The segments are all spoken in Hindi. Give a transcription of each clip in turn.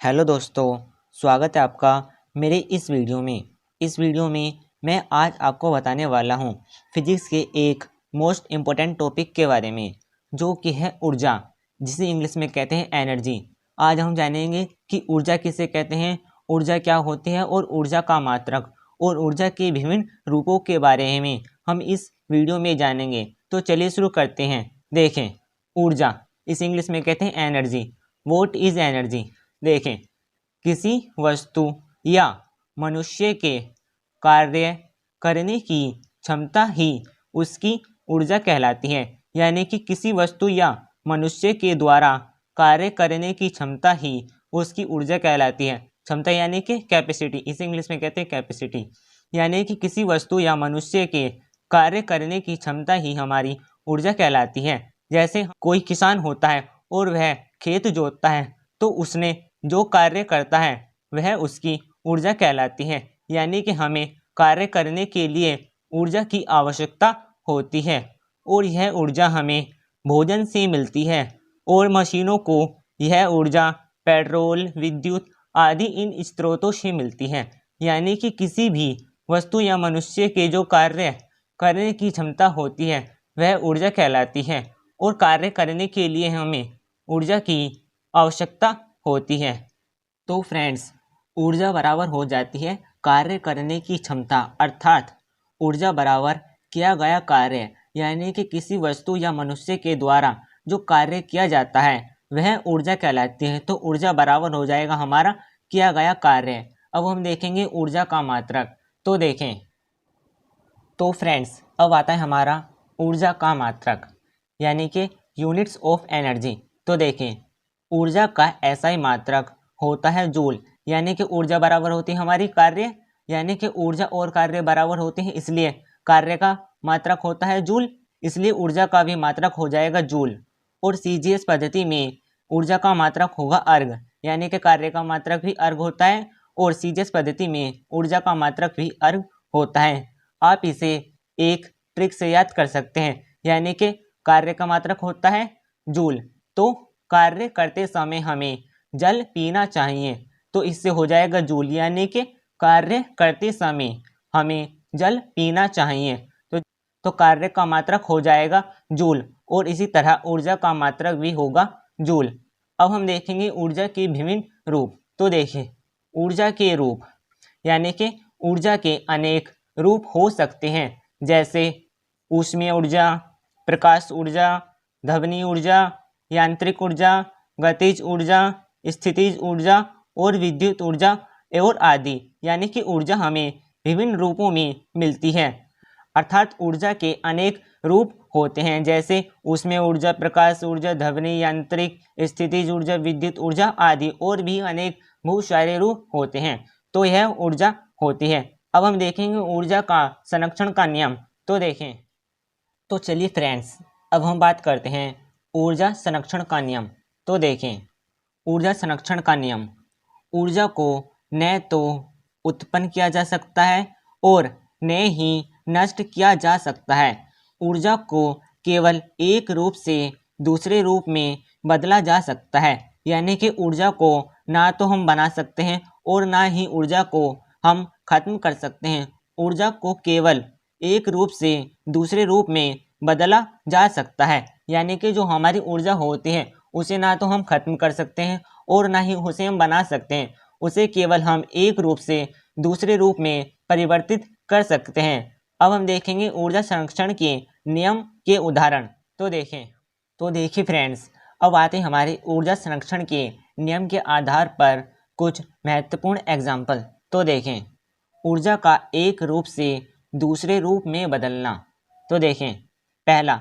हेलो दोस्तों, स्वागत है आपका मेरे इस वीडियो में मैं आज आपको बताने वाला हूँ फिजिक्स के एक मोस्ट इम्पोर्टेंट टॉपिक के बारे में, जो कि है ऊर्जा, जिसे इंग्लिश में कहते हैं एनर्जी। आज हम जानेंगे कि ऊर्जा किसे कहते हैं, ऊर्जा क्या होती है और ऊर्जा का मात्रक और ऊर्जा के विभिन्न रूपों के बारे में हम इस वीडियो में जानेंगे। तो चलिए शुरू करते हैं। देखें, ऊर्जा इस इंग्लिश में कहते हैं एनर्जी। What is energy? देखें, किसी वस्तु या मनुष्य के कार्य करने की क्षमता ही उसकी ऊर्जा कहलाती है। यानी कि किसी वस्तु या मनुष्य के द्वारा कार्य करने की क्षमता ही उसकी ऊर्जा कहलाती है। क्षमता यानी कि कैपेसिटी, इसे इंग्लिश में कहते हैं कैपेसिटी। यानी कि किसी वस्तु या मनुष्य के कार्य करने की क्षमता ही हमारी ऊर्जा कहलाती है। जैसे कोई किसान होता है और वह खेत जोतता है, तो उसने जो कार्य करता है वह उसकी ऊर्जा कहलाती है। यानी कि हमें कार्य करने के लिए ऊर्जा की आवश्यकता होती है, और यह ऊर्जा हमें भोजन से मिलती है, और मशीनों को यह ऊर्जा पेट्रोल, विद्युत आदि इन स्रोतों से मिलती है। यानी कि किसी भी वस्तु या मनुष्य के जो कार्य करने की क्षमता होती है वह ऊर्जा कहलाती है, और कार्य करने के लिए हमें ऊर्जा की आवश्यकता होती है। तो फ्रेंड्स, ऊर्जा बराबर हो जाती है कार्य करने की क्षमता, अर्थात ऊर्जा बराबर किया गया कार्य। यानी कि किसी वस्तु या मनुष्य के द्वारा जो कार्य किया जाता है वह ऊर्जा कहलाती है। तो ऊर्जा बराबर हो जाएगा हमारा किया गया कार्य। अब हम देखेंगे ऊर्जा का मात्रक। तो देखें, तो फ्रेंड्स, अब आता है हमारा ऊर्जा का मात्रक, यानी कि यूनिट्स ऑफ एनर्जी। तो देखें, ऊर्जा का ऐसा ही मात्रक होता है जूल। यानी कि ऊर्जा बराबर होती है हमारी कार्य, यानी कि ऊर्जा और कार्य बराबर होते हैं, इसलिए कार्य का मात्रक होता है जूल, इसलिए ऊर्जा का भी मात्रक हो जाएगा जूल। और सीजीएस पद्धति में ऊर्जा का मात्रक होगा अर्घ, यानी कि कार्य का मात्रक भी अर्घ होता है, और सीजीएस पद्धति में ऊर्जा का मात्रक भी अर्घ होता है। आप इसे एक ट्रिक से याद कर सकते हैं। यानी कि कार्य का मात्रक होता है जूल, तो कार्य करते समय हमें जल पीना चाहिए, तो इससे हो जाएगा जूल। यानी कि कार्य करते समय हमें जल पीना चाहिए, तो कार्य का मात्रक हो जाएगा जूल, और इसी तरह ऊर्जा का मात्रक भी होगा जूल। अब हम देखेंगे ऊर्जा के विभिन्न रूप। तो देखिए, ऊर्जा के रूप, यानी कि ऊर्जा के अनेक रूप हो सकते हैं, जैसे ऊष्मीय ऊर्जा, प्रकाश ऊर्जा, ध्वनि ऊर्जा, यांत्रिक ऊर्जा, गतिज ऊर्जा, स्थितिज ऊर्जा और विद्युत ऊर्जा और आदि। यानी कि ऊर्जा हमें विभिन्न रूपों में मिलती है, अर्थात ऊर्जा के अनेक रूप होते हैं, जैसे ऊष्मीय ऊर्जा, प्रकाश ऊर्जा, ध्वनि, यांत्रिक, स्थितिज ऊर्जा, विद्युत ऊर्जा आदि, और भी अनेक बहुत सारे रूप होते हैं। तो यह ऊर्जा होती है। अब हम देखेंगे ऊर्जा का संरक्षण का नियम। तो देखें, तो चलिए फ्रेंड्स, अब हम बात करते हैं ऊर्जा संरक्षण का नियम। तो देखें, ऊर्जा संरक्षण का नियम, ऊर्जा को न तो उत्पन्न किया जा सकता है और न ही नष्ट किया जा सकता है। ऊर्जा को केवल एक रूप से दूसरे रूप में बदला जा सकता है। यानी कि ऊर्जा को ना तो हम बना सकते हैं और ना ही ऊर्जा को हम खत्म कर सकते हैं। ऊर्जा को केवल एक रूप से दूसरे रूप में बदला जा सकता है। यानी कि जो हमारी ऊर्जा होती है उसे ना तो हम खत्म कर सकते हैं और ना ही उसे हम बना सकते हैं, उसे केवल हम एक रूप से दूसरे रूप में परिवर्तित कर सकते हैं। अब हम देखेंगे ऊर्जा संरक्षण के नियम के उदाहरण। तो देखिए फ्रेंड्स, अब आते हैं हमारे ऊर्जा संरक्षण के नियम के आधार पर कुछ महत्वपूर्ण एग्जाम्पल। तो देखें, ऊर्जा का एक रूप से दूसरे रूप में बदलना। तो देखें, पहला,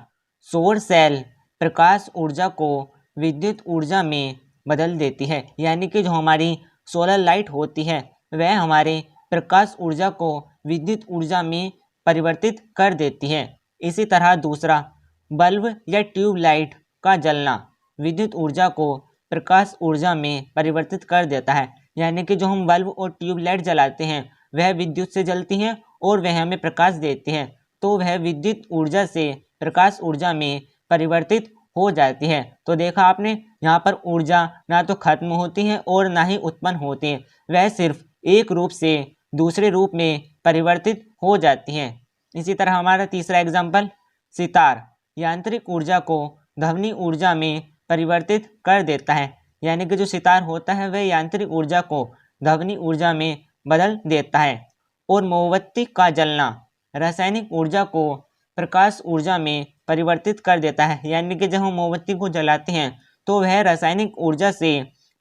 सौर सेल प्रकाश ऊर्जा को विद्युत ऊर्जा में बदल देती है। यानी कि जो हमारी सोलर लाइट होती है वह हमारे प्रकाश ऊर्जा को विद्युत ऊर्जा में परिवर्तित कर देती है। इसी तरह दूसरा, बल्ब या ट्यूबलाइट का जलना विद्युत ऊर्जा को प्रकाश ऊर्जा में परिवर्तित कर देता है। यानी कि जो हम बल्ब और ट्यूबलाइट जलाते हैं वह विद्युत से जलती हैं और वह हमें प्रकाश देती हैं, तो वह विद्युत ऊर्जा से प्रकाश ऊर्जा में परिवर्तित हो जाती है। तो देखा आपने, यहाँ पर ऊर्जा ना तो खत्म होती है और ना ही उत्पन्न होती है, वह सिर्फ एक रूप से दूसरे रूप में परिवर्तित हो जाती है। इसी तरह हमारा तीसरा एग्जाम्पल, सितार यांत्रिक ऊर्जा को ध्वनि ऊर्जा में परिवर्तित कर देता है। यानी कि जो सितार होता है वह यांत्रिक ऊर्जा को ध्वनि ऊर्जा में बदल देता है। और मोमबत्ती का जलना रासायनिक ऊर्जा को प्रकाश ऊर्जा में परिवर्तित कर देता है। यानी कि जब हम मोमबत्ती को जलाते हैं तो वह रासायनिक ऊर्जा से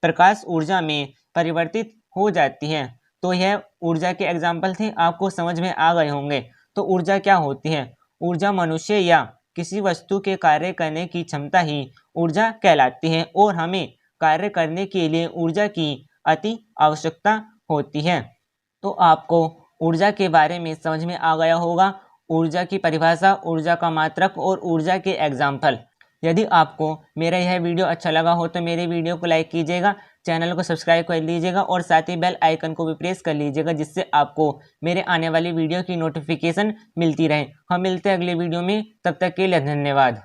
प्रकाश ऊर्जा में परिवर्तित हो जाती है। तो यह ऊर्जा के एग्जाम्पल थे, आपको समझ में आ गए होंगे। तो ऊर्जा क्या होती है? ऊर्जा मनुष्य या किसी वस्तु के कार्य करने की क्षमता ही ऊर्जा कहलाती है और हमें कार्य करने के लिए ऊर्जा की अति आवश्यकता होती है। तो आपको ऊर्जा के बारे में समझ में आ गया होगा, ऊर्जा की परिभाषा, ऊर्जा का मात्रक और ऊर्जा के एग्जाम्पल। यदि आपको मेरा यह वीडियो अच्छा लगा हो तो मेरे वीडियो को लाइक कीजिएगा, चैनल को सब्सक्राइब कर लीजिएगा और साथ ही बेल आइकन को भी प्रेस कर लीजिएगा, जिससे आपको मेरे आने वाली वीडियो की नोटिफिकेशन मिलती रहे। हम मिलते हैं अगले वीडियो में, तब तक के लिए धन्यवाद।